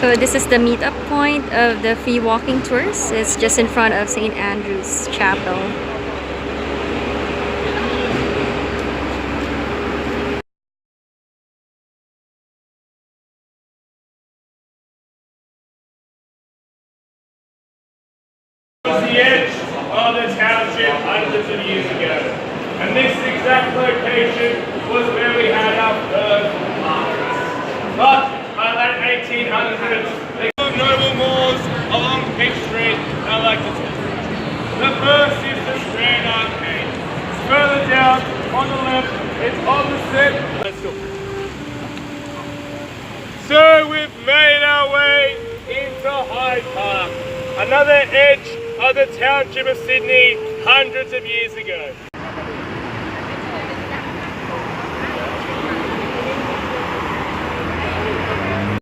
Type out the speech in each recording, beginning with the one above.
So this is the meetup point of the free walking tours. It's just in front of St. Andrew's Chapel. The edge of the township hundreds of years ago. And this exact location was where we had our first martyrs. But by the 1800s, they got noble moors along Pitt Street I like to tell you. The first is the Strand Arcade. Further down on the left, it's opposite. Let's go. So we've made our way into Hyde Park, another edge of the township of Sydney hundreds of years ago.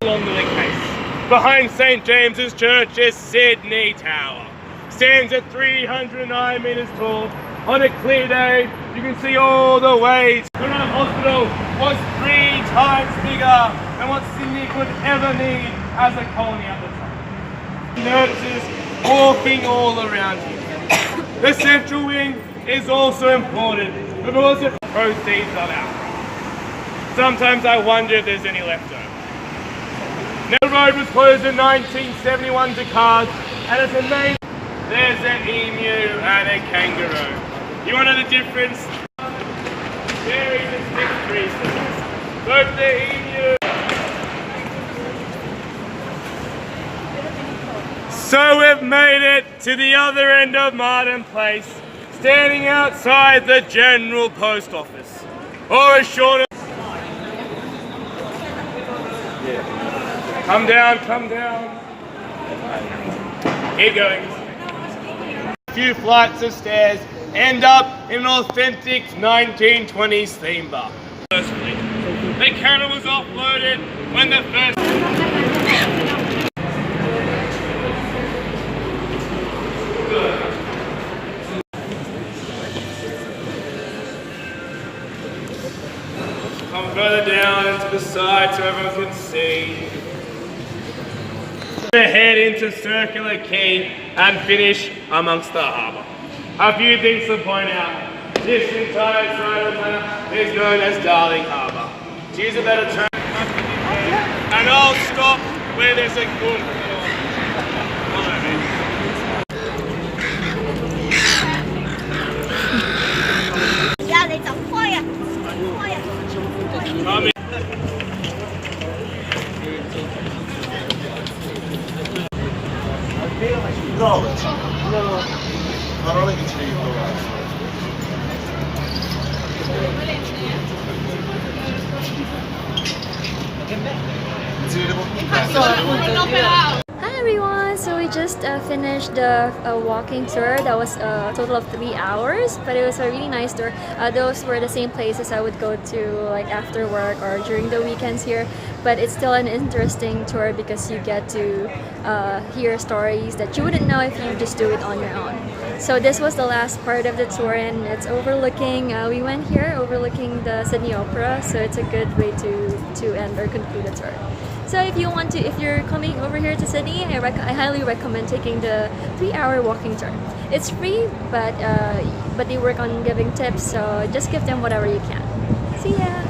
Along the case. Behind St. James's Church is Sydney Tower. Stands at 309 metres tall. On a clear day, you can see all the way. Goodham Hospital was 3 times bigger than what Sydney could ever need as a colony at the time. Nurses walking all around here. The central wing is also important because it proceeds of outcry. Sometimes I wonder if there's any left over. The road was closed in 1971 to cars, and it's amazing. There's an emu and a kangaroo. You want to know the difference? Very distinct reasons. Both the emu. So we've made it to the other end of Martin Place, standing outside the General Post Office. Or as short as... Come down, come down. Keep going. A few flights of stairs end up in an authentic 1920s theme bar. Firstly, the cannon was offloaded when the first... Come further down to the side so everyone can see. Head into Circular Quay and finish amongst the harbour. A few things to point out. This entire side of the map is known as Darling Harbour. To use a better term, and I'll stop where there's a good No. Parole che ci devi provare. Hi everyone! So we just finished the walking tour. That was a total of 3 hours, but it was a really nice tour. Those were the same places I would go to like after work or during the weekends here. But it's still an interesting tour because you get to hear stories that you wouldn't know if you just do it on your own. So this was the last part of the tour, and it's overlooking, we went here overlooking the Sydney Opera, so it's a good way to end or conclude the tour. So if you're coming over here to Sydney, I highly recommend taking the 3-hour walking tour. It's free, but they work on giving tips, so just give them whatever you can. See ya!